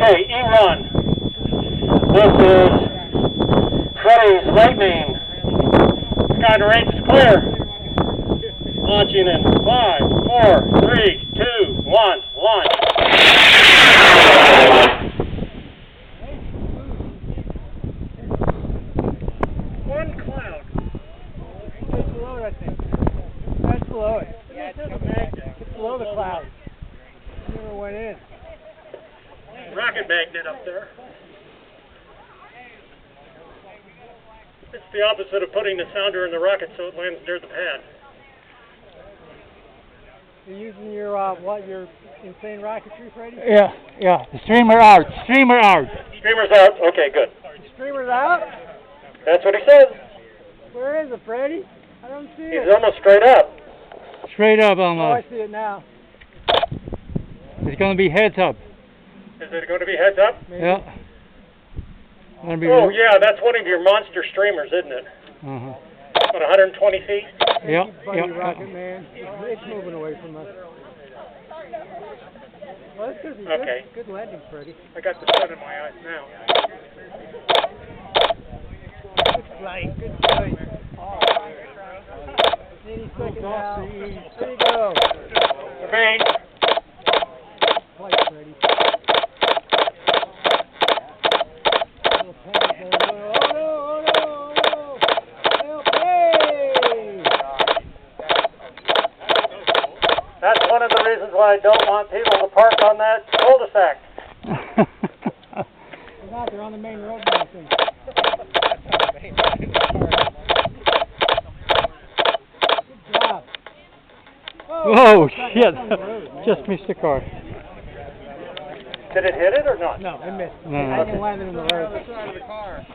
Okay, E1. This is Freddie's Lightning. Sky to range is clear. Launching in 5, 4, 3, 2, 1, launch. One cloud. It's below it, I think. That's below it. Yeah, it doesn't matter. It's below the cloud. It never went in. Rocket magnet up there. It's the opposite of putting the sounder in the rocket so it lands near the pad. You're using your, your insane rocketry, Freddie? Yeah. The streamer out. Streamer's out. Okay, good. The streamer's out? That's what he says. Where is it, Freddie? I don't see it. He's almost straight up. Straight up Oh, I almost. see it now. It's gonna be heads up. Is it going to be heads up? Maybe. Yeah. Gonna be Oh, yeah, that's one of your monster streamers, isn't it? Uh-huh. About 120 feet? Yeah. Buddy Rocket Man. It's moving away from us. Well, that's good. Okay. Good landing, Freddie. I got the sun in my eyes now. Good flight. Good flight. 80 seconds now. There you go. Remain. Flight, Freddie. Little panic there. Oh no! Help me! That's one of the reasons why I don't want people to park on that cul-de-sac. They're not. They're on the main road now, I think. Good job. Whoa, it's not shit. on the road, man. Just missed the car. Did it hit it or not? No, I missed. No. I didn't land it in the road. Side of the car.